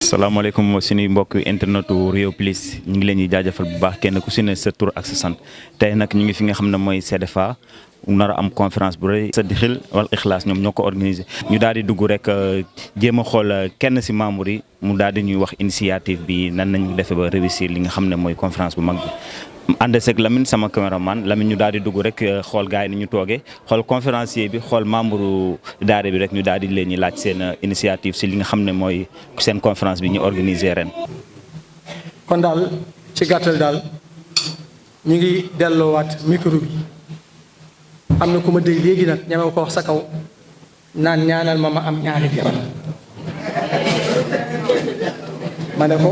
salaamaaleykum suñuy mbokk internetu Rio Plus ñu ngi leen di jaajëfal bu baax kenn ku si ne sa tur ak sa sant tey nag ñu ngi fi nga xam ne mooy CDFA nar a am conférence bu rëy Sadikil wal Ixlaas ñoom ñoo ko organisé ñu daal di dugg rek jéem a xool kenn si membre yi mu daal di ñuy wax initiative bi nan nañu defee ba réussir li nga xam ne mooy conférence bu mag bi. ànd seeg Lamine sama caméraman Lamine ñu daal di dugg rek xool gars yi ni ñu toogee xool conférencier bi xool membre daare bi rek ñu daal di leen ñi laaj seen initiative si li nga xam ne mooy seen conférence bi ñu organiser ren. kon daal ci gàttal daal ñu ngi delloowaat micro bi am na ku ma dégg léegi nag ñeme ko wax sa kaw naan ñaanal ma am ñaari jabar ma ne ko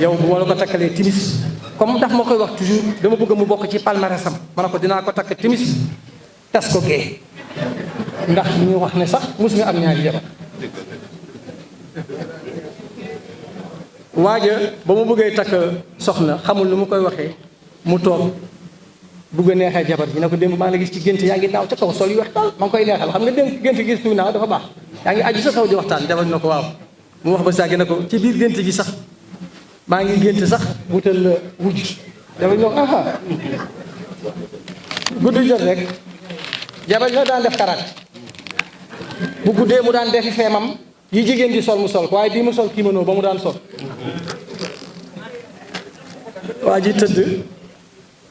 yow bu ma la ko takkalee timis comme daf ma koy wax toujours dama bëgg mu bokk ci palmarèsam ma ne ko dinaa ko takk timis tas ko gee ndax ñu wax ne sax mos nga am ñaari jabar waaja ba mu bëggee takk soxna xamul lu mu koy waxee mu toog bugg a neexee jabar ji ne ko démb maa ngi la gis ci gént yaa ngi naaw ca kaw sol yu weex daal maa ngi koy neexal xam nga démb gént gis kuy naaw dafa baax yaa ngi aju sa kaw di waxtaan jabar na ko waaw mu wax ba sàggi ne ko ci biir gént gi sax maa ngi gént sax wutal la wujj dafa ñëw aha guddi jot rek jabar ñoo daan def karaat bu guddee mu daan defi feemam yi jigéen di sol mu sol ko waaye bii mu sol kimono ba mu daan sol waa ji tëdd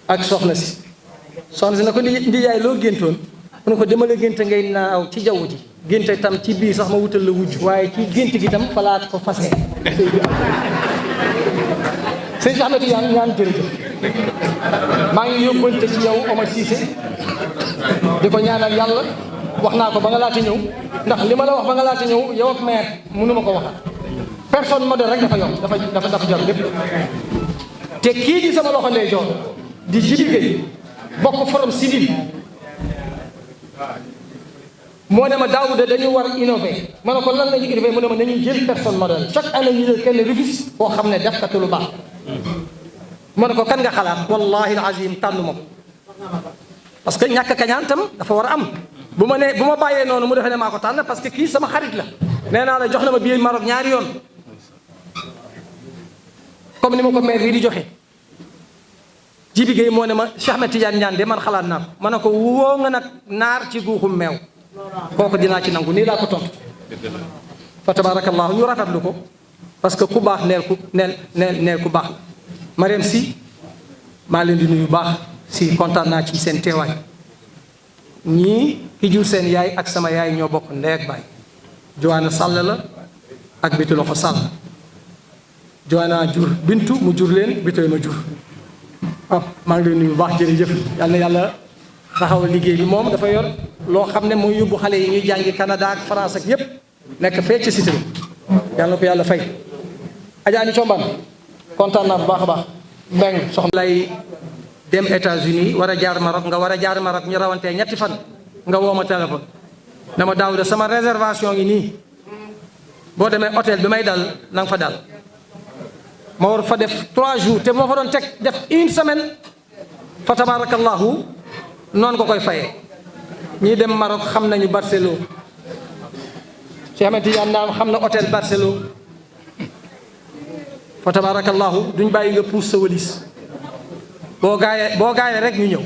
ak soxna si na ko ndi yaay loo géntoon mu ne ko dama la gént ngay naaw ci jaww ji gént tam ci biir sax ma wutal la wujj waaye ci gént gi tam falaat ko fase sëñ Ahmed Tidiane ñaan jërëjëf maa ngi yóbbante ci yow Omar Cissé di ko ñaanal yàlla wax naa ko ba nga laata ñëw ndax li ma la wax ba nga laata ñëw yow ak maire mënu ma ko waxal personne modèle rek dafa yomb dafa jot lépp te kii di sama loxo ndey joor di Jibi Gueye bokk forum civil moo ne ma Daouda dañu war innover ma ne ko lan la ñu innover mu ne ma nañuy jël personne modèle chaque année ñu jël kenn Rufisque koo xam ne def katu lu baax ma ne ko kan nga xalaat wallahi alazim tànn ma ko parce que ñàkk kañaan tam dafa war a am bu ma bàyyee noonu mu defee ne maa ko tànn parce que kii sama xarit la nee naa la jox na ma billet Maroc ñaari yoon comme ni ma ko maire yi di joxe Jibi Gueye moo ne ma Cheikh Ahmed Tidiane Niane de man xalaat naa ko ma ne ko woo nga nag naar ci guuxum meew kooku dinaa ci nangu nii laa ko tontu fa tabarakallahu ñu rafetlu ko parce que ku baax neel ku baax Mariam Sy maa leen di nuyu baax si kontaan naa ci seen teewaay ñii ki jur seen yaay ak sama yaay ñoo bokk ndey ak baay Joana Sall la ak Bitu Loxo Sall Joana jur Bintu mu jur leen Bitoy ma jur maa ngi leen nuyu baax jërëjëf yal na yàlla taxawal liggéey bi moom dafa yor loo xam ne mooy yóbbu xale yi ñuy jàngi Canada ak France ak yépp nekk fee ci cité yàlla na ko yàlla fay Adja ni Combaan kontaan naa bu baax a baax Mbeng soxna lay dem États-Unis war a jaar Maroc nga war a jaar Maroc ñu rawantee ñetti fan nga woo ma téléphone dama Daouda sama réservation ngi nii boo demee hôtel bi may dal na nga fa dal ma war fa def 3 jours te moo fa doon teg def 1 semaine fa tabarakallahu noonu ko koy fayee ñii dem Maroc xam nañu Barcelone Cheikh Ahmed Tidiane naam xam na hôtel Barcelone fa tabarakallahu duñ bàyyi nga puus sa wëlis boo gaayee rek ñu ñëw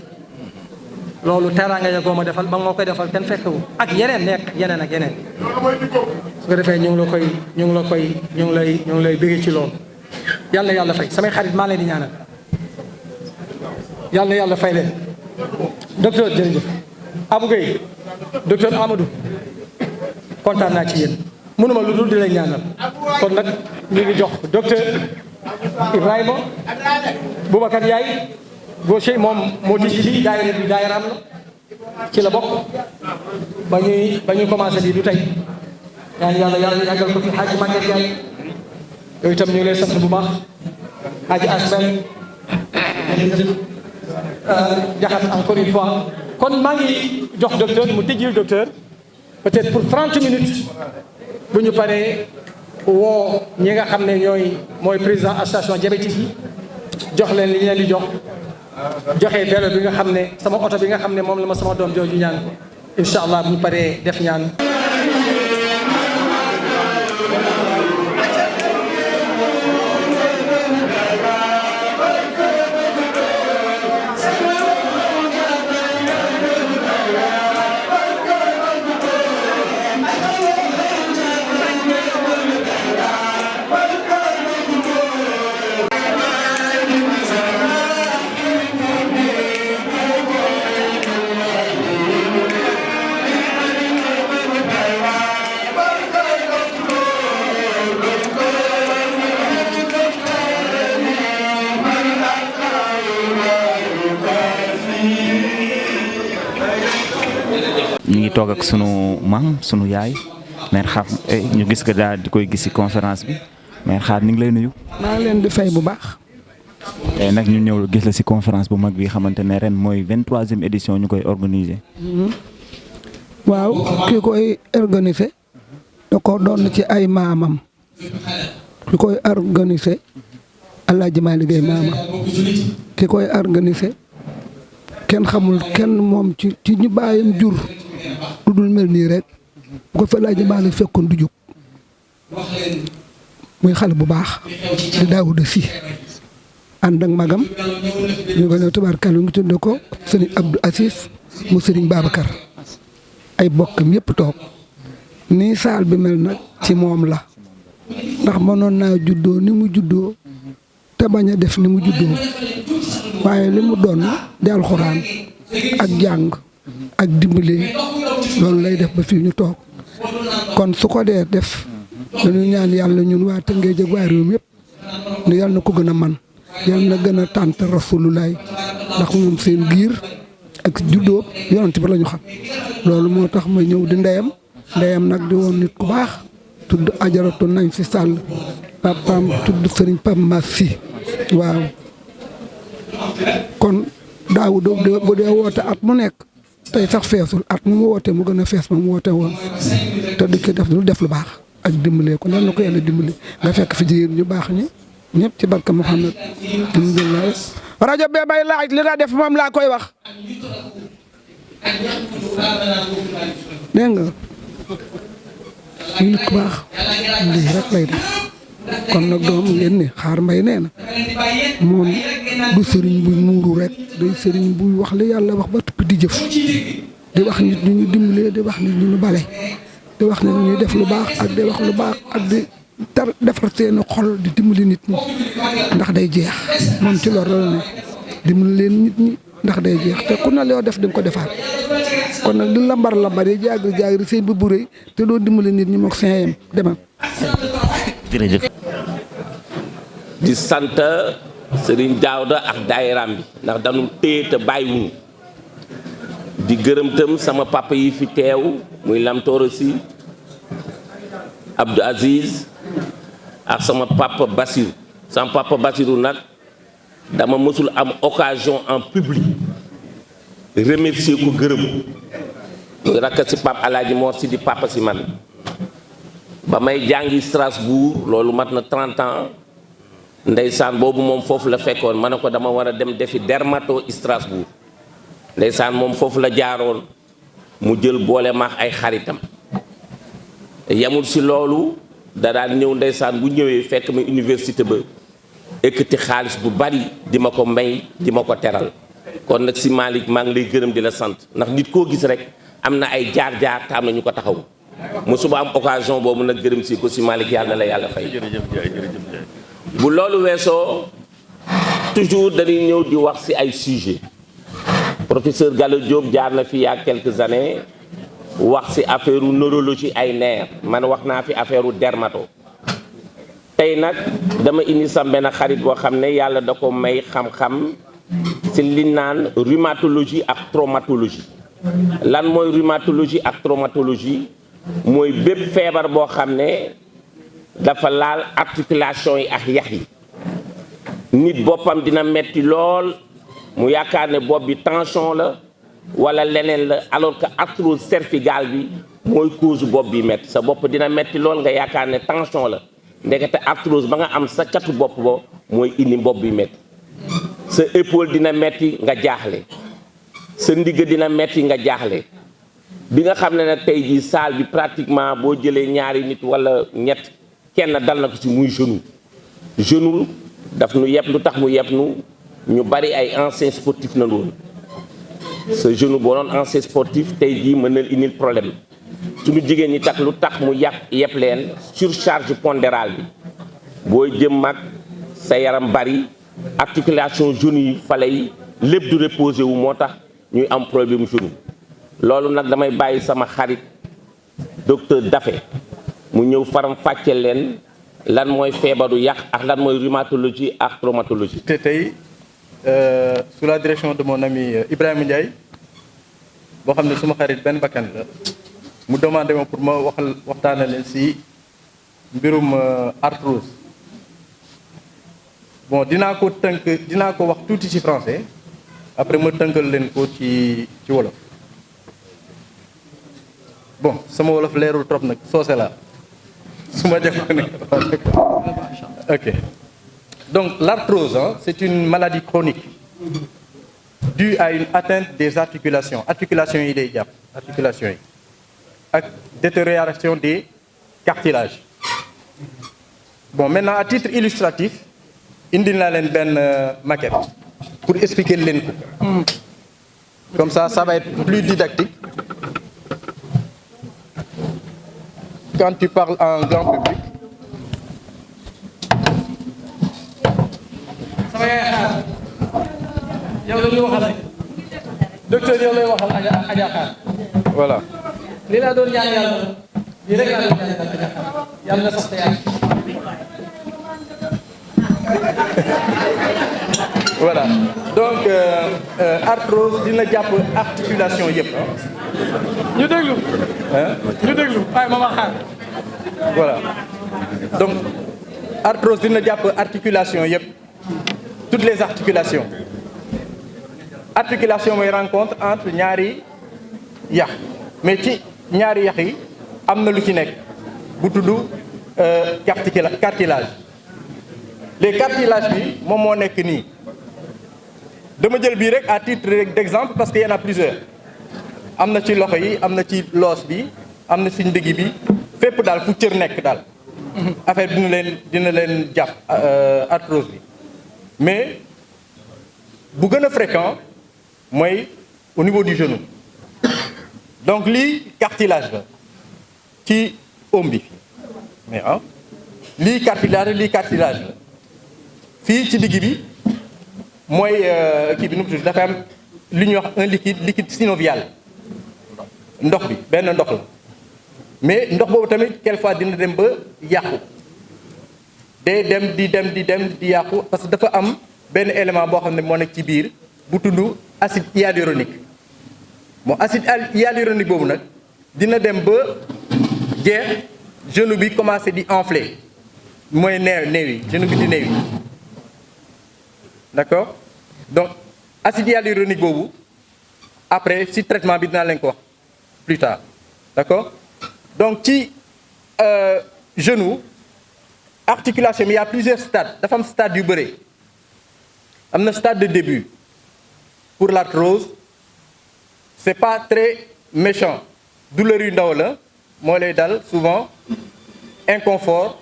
loolu teraanga ya goo ma defal ba moo koy defal kenn fekkewu ak yeneen nekk yeneen ak yeneen su ko defee ñu ngi lay bëggee ci loolu yàlla na yàlla fay samay xarit maa leen di ñaanal yàlla na yàlla fay leen docteur jërëjëf Abou Gueye docteur Amadou kontaan naa ci yéen mënuma lu dul di leen ñaanal kon nag ñu ngi jox docteur Ibrahima Boubacar Yaay gaucher moom moo tijji lii daayira bi daayiraam la ci la bokk ba ñuy commencé lii du tey ñaan yàlla yàggal ko fi Hadji Maguette Yaay yooyu itam ñu ngi lay sant bu baax Hadji Asbel jaxat encore une fois kon maa ngi jox docteur mu tijjil docteur peut-être pour 30 minutes bu ñu paree woo ñi nga xam ne mooy président association diabétique yi jox leen li ñu leen di joxe vélo bi nga xam ne sama oto bi nga xam ne moom la ma sama doom jooju ñaan incha allah bu ñu paree def ñaan toog ak sunu maam sunu yaay mère Xaar ñu gis ko daal di koy gis ci conférence bi mère Xaar ñu ngi lay nuyu. maa ngi leen di fay bu baax. tey nag ñu ñëw gis la ci conférence bu mag bi xamante ne ren mooy 23e édition ñu koy organiser. waaw ki koy organiser da ko doon ci ay maamam ki koy organiser Alaaji Maalik Gay maamam ki koy organiser kenn xamul kenn moom ci ñu bàyyam jur du dul mel nii rek bu ko fa Alaaji Maalik fekkoon du jóg muy xale bu baax di Daawuda Si ànd ak magam ñu ko ne tubaarkàlla ñu tudd ko sëriñ Abdou Aziz mu sëriñ Babacar ay bokkam yëpp toog nii saal bi mel nag ci moom la ndax mënoon naa juddoo ni mu juddoo te bañ a def ni mu juddoo waaye li mu doon di alxuraan ak jàng ak dimbali loolu lay def ba fii ñu toog kon su ko dee def dañu ñaan yàlla ñun waa Tëngéej ak waa réew mi yëpp ne yàlla na ko gën a man yàlla na gën a tànt Rasulullaay ndax moom seen giir ak juddoo yonent bi la ñu xam loolu moo tax ma ñëw di ndeyam nag di woon nit ku baax tudd ajaratu nañ si sàll papaam tudd sëriñ Pam Mas si waaw kon Daawuda bu dee woote at mu nekk tey sax feesul at mu woote mu gën a fees ma mu woote woon te di ko def lu def lu baax ak dimbalee ko lan la ko yàlla dimbali nga fekk fi jigéen ñu baax ñi ñëpp ci barka Muhammad alhamdulilah rajo bee bay laaj li nga def moom laa koy wax dégg nga ñu nit ku baax lii rek lay def kon nag doom ngeen ne Xaar Mbay nee na moom du sëriñ buy muuru rek day sëriñ buy wax li yàlla wax ba tuppi di jëf di wax nit ñi ñu dimbalee di wax nit ñi ñu bale di wax nit ñuy def lu baax ak di wax lu baax ak di defar seen xol di dimbali nit ñi ndax day jeex moom ci loolu la ne dimbali leen nit ñi ndax day jeex te ku ne loo def di nga ko defaat kon nag di lambar yi jaagri seen bu rëy te doo dimbali nit ñi moog seen yem demal. jërëjëf. di sant Serigne Daouda ak daayiraam bi ndax dañu téye te bàyyiwuñu di gërëm tam sama papa yi fi teew muy Lamtooro Si Abdou Aziz ak sama papa Bassirou nag dama mësul am occasion en public remercier ko gërëm muy rakk si papa Alaaji Mor Si di papa si man ba may jàngi Strasbourg loolu mat na 30 ans ndeysaan boobu moom foofu la fekkoon ma ne ko dama war a dem defi dermato Strasbourg ndeysaan moom foofu la jaaroon mu jël boole maax ay xaritam yamul si loolu da daan ñëw ndeysaan bu ñëwee fekk ma université ba ekkati xaalis bu bari di ma ko may di ma ko teral kon nag si Malick maa ngi lay gërëm di la sant ndax nit koo gis rek am na ay jaar-jaar te am na ñu ko taxaw mosuma am occasion boobu nag gërëm si ko si Malick yàlla na la yàlla fay. bu loolu weesoo toujours dañuy ñëw di wax si ay sujet professeur Gallo Diop jaar na fi il y a quelques années wax si affaire neurologie ay nerf man wax naa fi affaire dermato tey nag dama indi sam benn xarit boo xam ne yàlla da ko may xam-xam si li naan rhumatologie ak traumatologie lan mooy rhumatologie ak traumatologie mooy bépp feebar boo xam ne dafa laal articulation yi ak yax yi nit boppam dina metti lool mu yaakaar ne bopp bi tension la wala leneen la alors que arthrose cervicale bi mooy cause bopp bi metti sa bopp dina metti lool nga yaakaar ne tension la ndekete arthrose ba nga am sa catu bopp ba mooy indi bopp bi metti sa épaule dina metti nga jaaxle sa ndigg dina metti nga jaaxle bi nga xam ne nag tey jii salle bi pratiquement boo jëlee ñaari nit wala ñett kenn dal na ko ci muy genou daf nu yeb lu tax mu yeb nu ñu bari ay anciens sportifs na woon sa genou boo doon ancien sportif tey jii mën na indil problème suñu jigéen ñi tax lu tax mu yeb leen surcharge pondérale bi booy jëm mag sa yaram bari articulation genou yi fale yi lépp du reposé wu moo tax ñuy am problème genou loolu nag damay bàyyi sama xarit docteur Daffé mu ñëw faram fàcce leen lan mooy feebaru yàq ak lan mooy rhumatologie ak traumatologie. te tey sous la direction de mon ami Ibrahima Ndiaye boo xam ne suma xarit benn bakkan la mu demandé ma pour ma waxtaana leen si mbirum arthrose. Bon dinaa ko wax tuuti ci français après ma tënkal leen ko ci wolof. Bon sama wolof leerul trop nag soose la su ma def ko ne ok donc l'arthrose c'est une maladie chronique due à une atteinte des articulations yi day jàpp articulations yi ak détérioration des cartilages. Bon maintenant à titre illustratif indi naa leen benn maquette pour expliquer leen ko comme ça va être plus didactique quand tu parles en grand public. sama yaay xaar yow la ñuy waxal rek docteur yow lay waxal Adja Xaar. Voilà. li laa doon ñaan yàlla lii rek laa doon ñaan yàlla Adja Xaar yàlla na sax te yàlla. Voilà donc arthrose dina jàpp articulation yëpp. ñu déglu waaye ma xaar. Voilà donc arthrose dina jàpp articulation yëpp toutes les articulations mooy rencontre entre ñaari yax mais ci ñaari yax yi am na lu ci nekk bu tudd cartilage. Les cartilages bi moom moo nekk nii dama jël bii rek à titre d'exemple parce qu'il y en a plusieurs am na ci loxo yi am na ci loos bi am na ci ndigg bi fépp daal fu cër nekk daal affaire dina leen jàpp arthrose bi mais bu gën a fréquent mooy au niveau du genou donc lii cartilage la ci oom bi mais lii cartilage la fii ci digg bi mooy kii bi nu mu tudd dafa am li ñuy wax un liquide synovial ndox bi benn ndox la mais ndox boobu tamit quelquefois dina dem ba yàqu day dem di yàqu parce que dafa am benn élément boo xam ne moo nekk ci biir bu tudd acide hyaluronique. Bon acide hyaluronique boobu nag dina dem ba jeex genou bi commencé di enfler mooy néew yi genou bi di néew yi. D'accord donc acide hyaluronique boobu après si traitement bi dinaa leen ko wax plus tard d'accord donc ci genou articulation mais il y a plusieurs stades dafa am stade yu bëre am na stade de début pour l'arthrose c'est pas très méchant douleur yu ndaw la moo lay dal souvent inconfort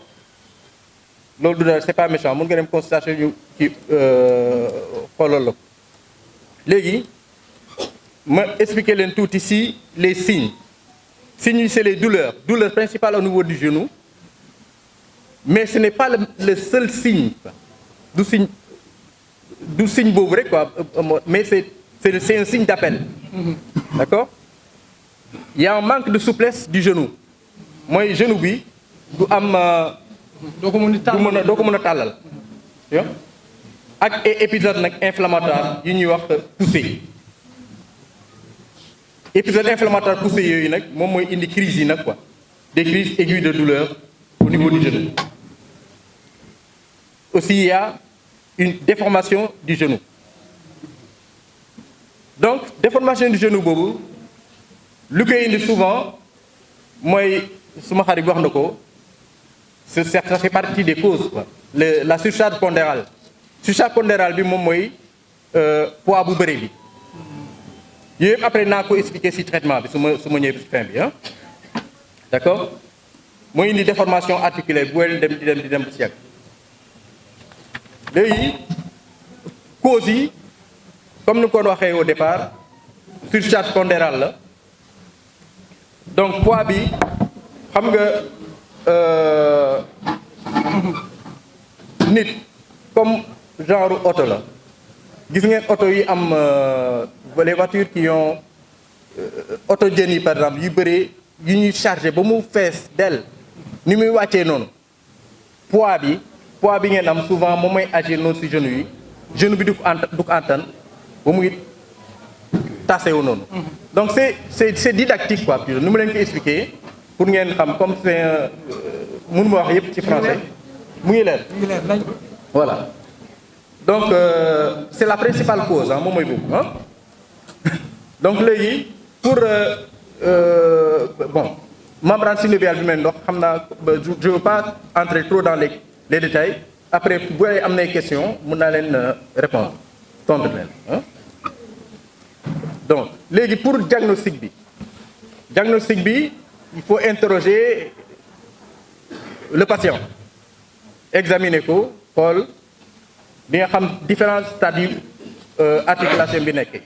loolu du dara c'est pas méchant mën nga dem consultation yu ci xoolal la ko léegi ma expliquer leen tuuti si les signes yi c'est les douleurs principales au niveau du genou mais ce n'est pas le seul signe du signe boobu rek quoi mais c'est un signe d'appel d'accord il y a un manque de souplesse du genou mooy genou bi du am doo ko mën a tàllal ak épisode nag inflammatoire yi ñuy wax poussée épisode inflammatoire poussé yooyu nag moom mooy indi crise yi nag quoi des crises aiguës de douleur au niveau du genou aussi il y a une déformation du genou donc déformation du genou boobu lu koy indi souvent mooy suma xarit bi wax na ko ça fait partie des causes quoi la surcharge pondérale bi moom mooy poids bu bëri bi yooyu après naa ko expliquer ci traitement bi su ma ñëwee ci fin bi d'accord mooy indi déformation articulaire bu leen di dem ci yàgg léegi causes yi comme ni ko waxee au départ surcharge pondérale la donc poids bi xam nga nit comme genre oto la gis ngeen oto yi am les voitures qui ont oto jën yi par exemple yu bëree yu ñuy chargé ba mu fees del ni muy wàccee noonu poids bi ngeen am souvent moom mooy agir noonu ci genou yi genou bi du ko antan ba muy tassé wu noonu. Donc c'est didactique quoi nu mu leen ko expliquer pour ngeen xam comme c'est mënu ma wax yëpp ci français mu ngi leer. Voilà donc c'est la principale cause moom mooy boobu donc léegi pour bon membrane synoviale bi mel ndox xam naa je veux pas entrer trop dans les détails après bu am nay questions mun naa leen répondre tontu leen donc léegi pour diagnostic bi il faut interroger le patient examiner ko xool bi nga xam différents stades yu articulation bi nekkee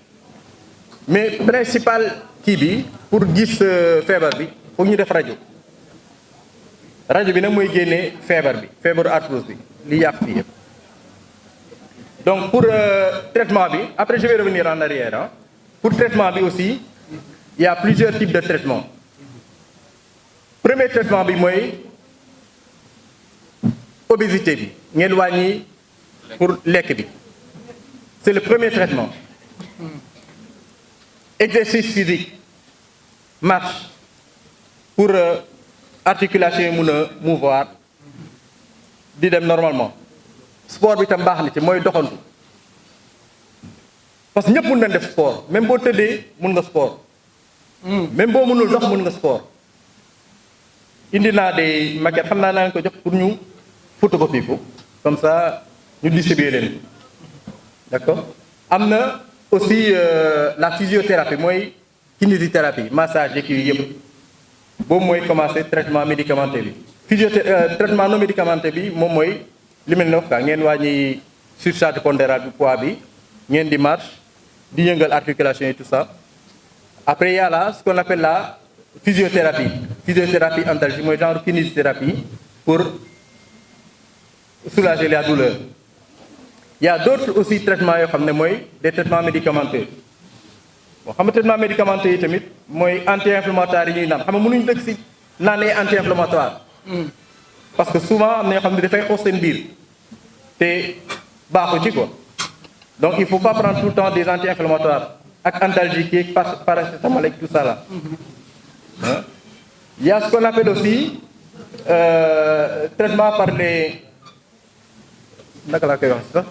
mais principal kii bi pour gis feebar bi foog ñu def rajo bi nag mooy génnee feebaru arthrose bi li yàq fii yëpp donc pour traitement bi après je vais revenir en arrière pour traitement bi aussi il y a plusieurs types de traitements premier traitement bi mooy obésité bi ngeen wàññi pour lekk bi c'est le premier traitement exercice physique marche pour articulation yi mun a mouvoir di dem normalement sport bi tam baax na ci mooy doxantu parce que ñëpp mun nañ def sport même boo tëddee mun nga sport même boo mënul dox mun nga sport indi naa des maquettes xam naa leen ko jox pour ñu photocopie ko comme ça ñu distribuer leen d'accord am na aussi la physiothérapie mooy kinésithérapie massage yeeg yooyu yëpp boobu mooy commencer traitement médicamenteux bi traitement non médicamenteux bi moom mooy li mel ne wax ka ngeen wàññi surcharge pondérale bi poids bi ngeen di marche di yëngal articulation et tout ça après y a là ce qu'on appelle la physiothérapie antalgique mooy genre kinésithérapie pour soulager la douleur. Il y a d'autres aussi traitements yoo xam ne mooy des traitements médicamenteux bon xam nga traitement médicamenteux yi tamit mooy anti-inflammatoire yi ñuy naan xam nga mënuñu dëkk si naanee anti-inflammatoire parce que souvent am na yoo xam ne dafay xoos seen biir te baaxu ci quoi donc il faut pas prendre tout le temps des anti-inflammatoires ak antalgiques yeeg paracétamol ak tout ça là. Il y a ce qu'on appelle aussi traitement par les naka laa koy wax sax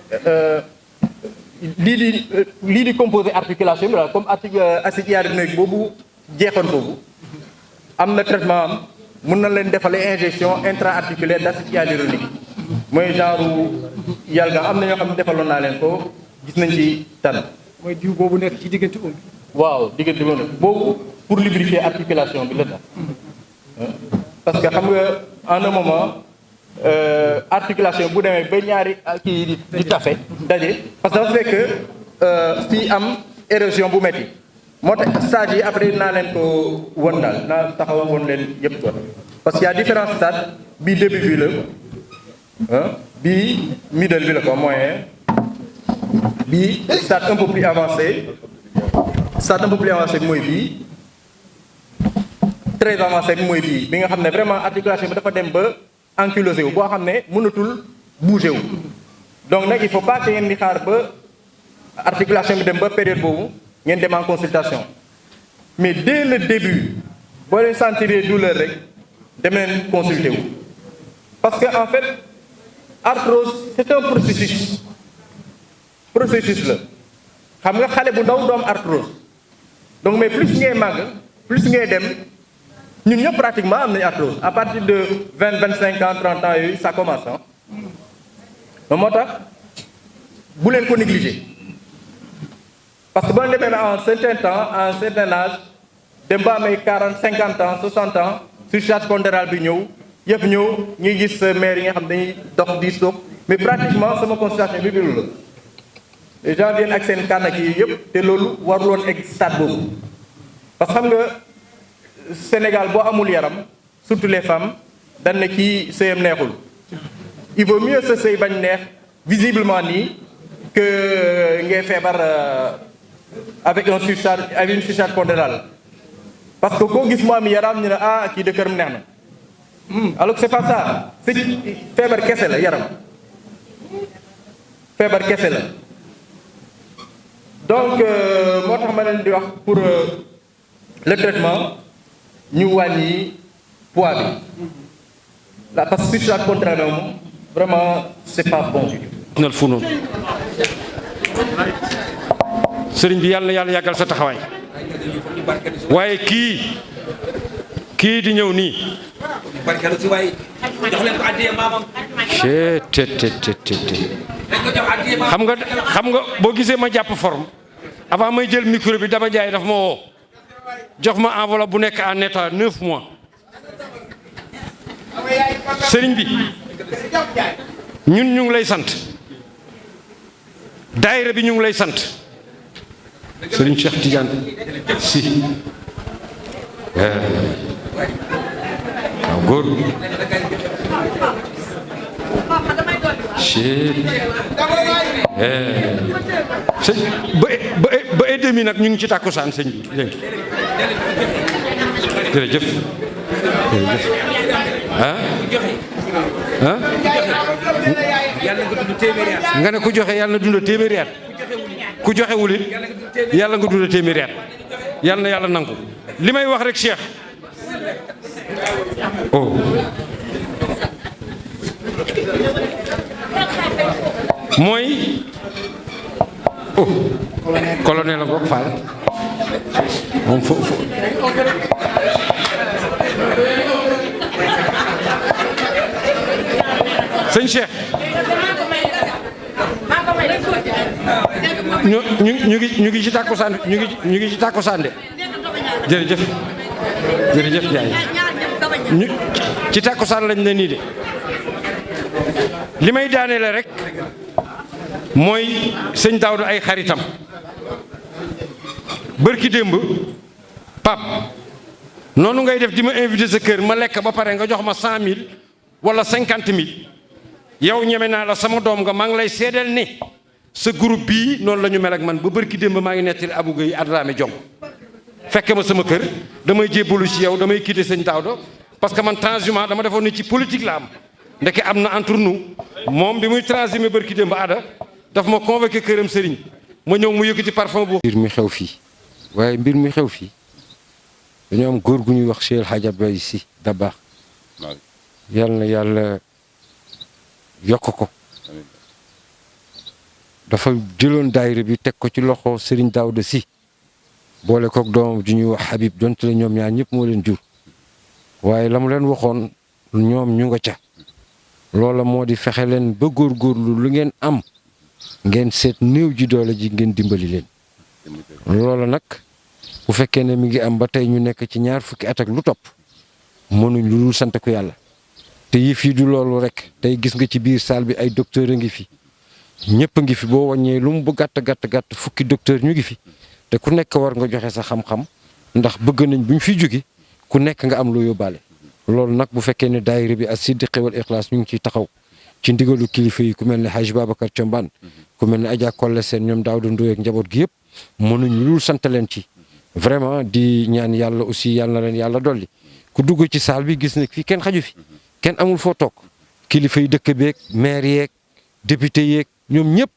lii di composé articulation bi la comme acide hyaluronique boobu jeexoon foofu am na traitement am mun na leen defalee injection intra-articulaire d'acide hyaluronique mooy genre yàlla am na ñoo xam ne defaloon naa leen ko gis nañ ci tan mooy diw boobu nekk ci diggante um bi waaw diggante boobu pour lubrifier articulation bi la tax parce que xam nga en un moment articulation bu demee ba ñaari kii di tafe daje parce que dafa fekk fii am érosion bu metti moo tax stades yi après naa leen ko won daal naa taxaw woon leen yëpp quoi parce que y a différents stades bii début bi la bii middle bi la quoi moyen bii stade un peu plus avancé bi mooy bii très avancé bi mooy bii bi nga xam ne vraiment articulation bi dafa dem ba ankylosé wu boo xam ne mënatul bouger wu donc nag il faut pas que ngeen di xaar ba articulation bi dem ba période boobu ngeen dem en consultation mais dès le début boo leen sentir douleur rek dem leen consulter wu parce que en fait arthrose c'est un processus la xam nga xale bu ndaw doom arthrose donc mais plus ngay màgg plus ngay dem ñun ñëpp pratiquement am nañu arthrose à partir de 25 ans 30 ans yooyu ça commence donc moo tax bu leen ko négliger parce que boo leen demee en certain temps en certain âge dem ba amee 40 50 ans 60 ans surcharge pondérale bi ñëw yëpp ñëw ñuy gis mère yi nga xam dañuy dox di soog mais pratiquement sama consultation bi biru la les gens viennent ak seen kànnak yi yëpp te loolu waruloon egg stade boobu parce que xam nga Sénégal boo amul yaram surtout les femmes dañ ne kii sëyam neexul il vaut mieux sa sëy bañ neex visiblement nii que ngay feebar avec une surcharge pondérale parce que koo gis mu am yaram ñu ne ah kii de këram neex na alors que c'est pas ça c'est feebar kese la yaram feebar kese la donc moo tax ma leen di wax pour le traitement ñu wàññi poids bi la parce que sur la contraire moom vraiment c'est pas bon. nal fu noonu sëriñ bi yàlla na yàlla yàggal sa taxawaay waaye kii di ñëw nii xam nga boo gisee ma jàpp forme avant may jël micro bi Daba Ndiaye daf ma woo jox ma enveloppe bu nekk en état 9 mois sëriñ bi ñun ñu ngi lay sant daayira bi ñu ngi lay sant sëriñ Cheikh Tidiane si waaw góor ba et demi nag ñu ngi ci tàkkusaan sëñ bi dégg jërëjëf nga ne ku joxe yàlla na dunda téeméeri at ku joxewul it yàlla nga dunda téeméeri at yàlla na yàlla nangu li may wax rek Cheikh mooy colonel la boog Fall moom foofu sëñ Cheikh ñu ngi ci tàkkusaan ñu ngi ci tàkkusaan de jërëjëf Ndiaye ci tàkkusaan lañ ne nii de li may daaneele rek mooy sëñ Daawda ay xaritam bërki démb pap noonu ngay def di ma invité sa kër ma lekk ba pare nga jox ma 100 000 wala 50 000 yow ñeme naa la sama doom nga maa ngi lay seedeel ne sa groupe bii noonu la ñu mel ak man ba bërki démb maa ngi nettali Abou Gueye Adrame Jong fekke ma sama kër damay jébbalu ci yow damay quitté sëñ Daawda parce que man transhumant dama defoon ni ci politique la am ndeke am na entre nous moom bi muy transhumé bërki démb Ada daf ma convoqué këram sëriñ ma ñëw mu yëkkati parfum bu mbir mi xew fii waaye mbir mi xew fii dañoo am góor gu ñuy wax Cheikh El Hadj Abdoulaye Sy Dabakh yal na yàlla yokk ko dafa jëloon daayira bi teg ko ci loxo Serigne Daouda Sy boole kook doomam ju ñuy wax Habib donte la ñoom ñaar ñëpp moo leen jur waaye la mu leen waxoon ñoom ñu nga ca loola moo di fexe leen ba góorgóorlu lu ngeen am ngeen seet néew ji doole ji ngeen dimbali leen loola nag bu fekkee ne mi ngi am ba tey ñu nekk ci 20 at ak lu topp mënuñ lu dul sant ko yàlla te yëf yi du loolu rek tey gis nga ci biir salle bi ay docteur a ngi fi ñëpp a ngi fi boo wàññee lu mu bu gàtt fukki docteur ñu ngi fi te ku nekk war nga joxe sa xam-xam ndax bëgg nañ bu ñu fi jóge ku nekk nga am loo yóbbaale loolu nag bu fekkee ne daayira bi As-Siddiq wal Ikhlaas ñu ngi ciy taxaw ci ndigalu kilifa yi ku mel ne Hadj Babacar Thiombane ku mel ne Adja Kolle Sène ñoom Daouda Ndoye ak njaboot gi yëpp mënuñ lu dul sant leen ci vraiment di ñaan yàlla aussi yàlla na leen yàlla dolli ku dugg ci salle bi gis ne fii kenn xaju fi kenn amul foo toog kilifa yi dëkk beeg maire yeeg député yeeg ñoom ñëpp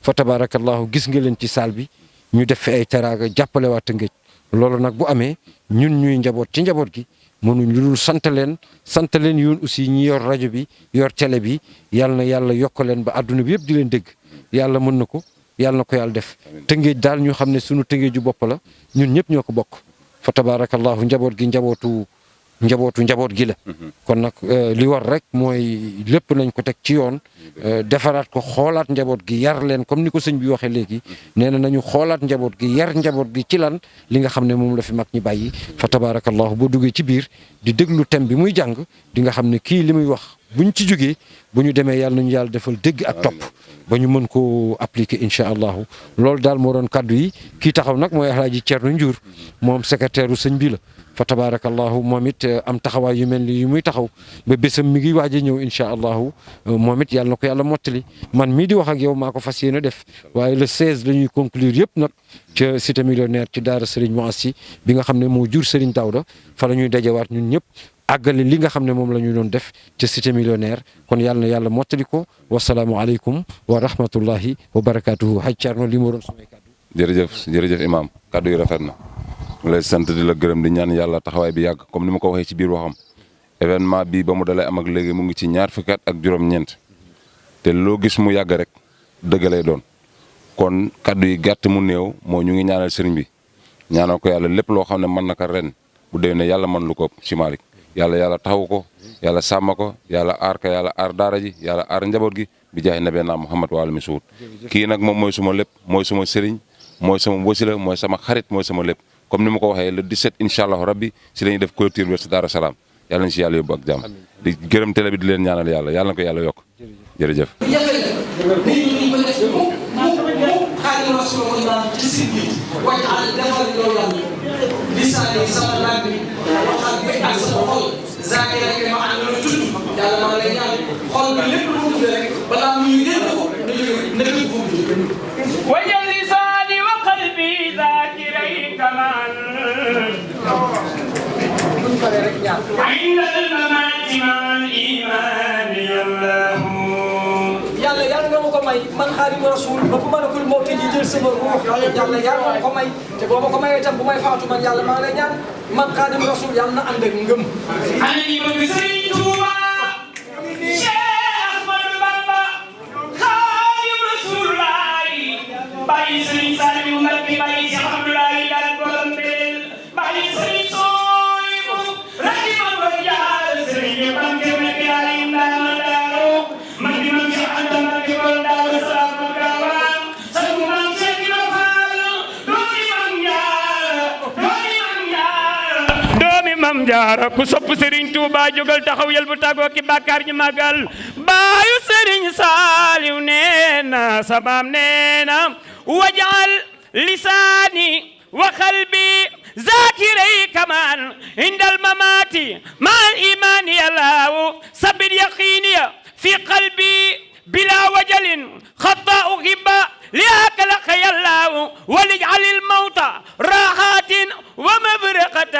fa tabarakallahu gis nga leen ci salle bi ñu def fi ay teraaga jàppale waa Tëngéej loolu nag bu amee ñun ñuy njaboot ci njaboot gi mënuñ lu dul sant leen yoon aussi ñi yor rajo bi yor télé bi yàlla na yàlla yokk leen ba adduna bi yëpp di leen dégg yàlla mën na ko yàlla na ko yàlla def Tëngéej daal ñu xam ne sunu Tëngéeju bopp la ñun ñëpp ñoo ko bokk fa tabarakallahu njaboot gi njaboot gi la kon nag li war rek mooy lépp nañ ko teg ci yoon defaraat ko xoolaat njaboot gi yar leen comme ni ko sëñ bi waxee léegi nee na nañu xoolaat njaboot gi yar njaboot gi ci lan li nga xam ne moom la fi mag ñi bàyyi fa tabarakallahu boo duggee ci biir di déglu thème bi muy jàng di nga xam ne kii li muy wax buñ ci jógee bu ñu demee yàlla nañu yàlla defal dégg ak topp ba ñu mën koo appliquer incha allahu loolu daal moo doon kaddu yi kii taxaw nag mooy Alaaji Thierno Ndiour moom secrétaire u sëñ bi la fa tabarakallahu moom it am taxawaay yu mel ni yu muy taxaw ba bésam mi ngi waaj a ñëw incha allahu moom it yàlla na ko yàlla mottali man mii di wax ak yow maa ko fas yéene def waaye le 16 la ñuy conclure yëpp nag ca cité millionnaire ci daara Serigne Moassi bi nga xam ne moo jur Serigne Daouda fa la ñuy dajewaat ñun ñëpp àggale li nga xam ne moom la ñu doon def ca cité millionnaire kon yàlla na yàlla mottali ko wasalaamualeykum wa rahmatullahi wa barakaatuhu. Haj Thierno li ma doon samay kàddu jërëjëf Imaam kaddu yi rafet na mu lay sant di la gërëm di ñaan yàlla taxawaay bi yàgg comme ni ma ko waxee ci biir waxam événement bi ba mu dalee am ak léegi mu ngi ci 20 fukki at ak juróom-ñeent te loo gis mu yàgg rek dëgg lay doon kon kaddu yi gàtt mu néew moo ñu ngi ñaanal sëriñ bi ñaanal ko yàlla lépp loo xam ne mën na ko ren bu déwénee yàlla mën lu ko ci Malick yàlla taxawu ko yàlla sàmm ko yàlla aar ko yàlla aar daara ji yàlla aar njaboot gi bi jaay nabe naa Muhammad wa alimi suud kii nag moom mooy suma lépp mooy suma sëriñ mooy sama wasila mooy sama xarit mooy sama lépp comme ni ma ko waxee le 17 incha allah rabbi si la ñuy def clôture bi si Daara Salaam yàlla nañ si yàlla yóbbu ak jàmm di gërëm télé bi di leen ñaanal yàlla na ko yàlla yokk jërëjëf. xaadim rasulullah ci si biir wajal defal yow yàlla lisaani sama laaj bi waxal bi ak sama xol zaakira ke ma ànd na tudd yàlla maa lay ñaan xol bi lépp lu mu tudd rek balaa muy génn ko na jóge na jóge foofu wajal lisaani wa qalbi zaakiray kaman inda al-mamaati ma'al iimaani yàlla nga ma ko may man Xaadimu Rasuul ba bu ma nekkul moo te ji jël sama ruux yàlla nga ma ko may te boo ma ko mayee itam bu may faatu man yàlla maa ngi lay ñaan man Xaadimu Rasuul yàlla na ànd ak ngëm. ani bëgg Sëriñ Tuuba Cheikh Ahmadou Bamba Xaadimu Rasuul laay bàyyi Sëriñ Saliou Mbacké bàyyi Cheikh Abdoulaye daal borom bel bàyyi Sëriñ Soyibu rahiman wa jaal Sëriñ Mbacké nekk yaay ndama daaro man di man Cheikh Anta Mbacké borom Daaru Salaam Gaawaan sagu man Cheikh Ibra Fall doomi Mam Jaara ku sopp Serigne Touba jógal taxaw yel bu tàggoo ki bàkkaar ñi màggal baayu Serigne Saliou neena sabam neena wajal lisaani wa qalbi zakiray kaman indal mamati ma'al imani yallahu sabit yaqiniya في قلبي بلا وجل خطأ غبا لياك لك يا الله ولجعل الموت راحات ومبرقة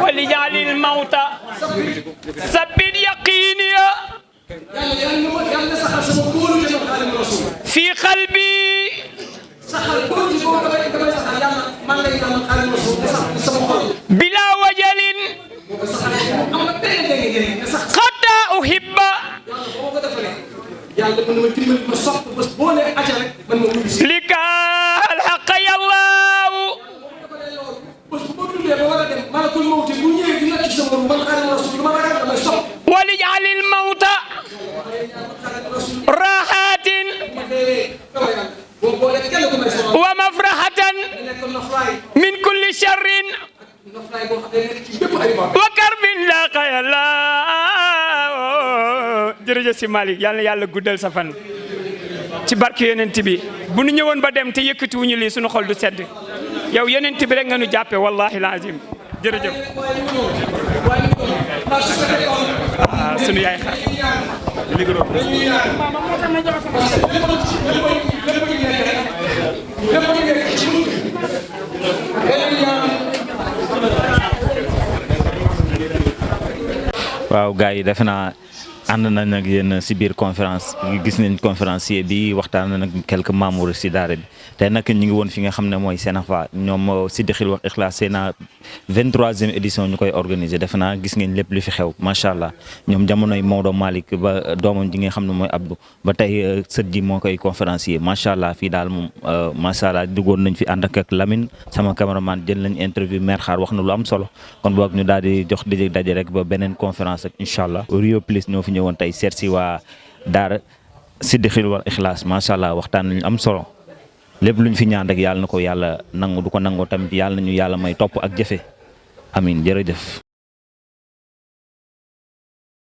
ولجعل الموت سبب يقيني في قلبي بلا وجل قد أحب لك الحق يا الله ولجعل الموت راحات ومفرحة من كل شر وكرب لاقى يا الله jërëjëf si Malick yal na yàlla guddal sa fan ci barke yonent bi bu nu ñëwoon ba dem te yëkkati wuñu lii sunu xol du sedd yow yonent bi rek nga nu jàppe wallahi lazim jërëjëf sunu yaay xar waaw gars yi defe naa ànd nañ ak yéen si biir conférence gis nañ conférencier bi waxtaan na nag quelques membres si daara bi tey nag ñu ngi woon fi nga xam ne mooy Sénafa ñoom Sidi Xil wax Ixlaas c'est na 23e édition ñu koy organiser defe naa gis ngeen lépp li fi xew macha allah ñoom jamonoy Maodo Malick ba doomam ji nga xam ne mooy Abdou ba tey sët ji moo koy conférencier macha allah fii daal moom macha allah duggoon nañ fi ànd ak Lamine sama cameraman jël nañ interview maire xaar wax na lu am solo kon boog ñu daal di jox daje rek ba beneen conférence ak incha allah Rio Plus ñoo fi ñëwoon tey seet si waa daara Sidi Xil wax Ixlaas macha allah waxtaan nañu am solo. lépp lu ñu fi ñaan rek yàlla na ko yàlla nangu du ko nangoo tamit yàlla nañu yàlla may topp ak jëfe amin jërëjëf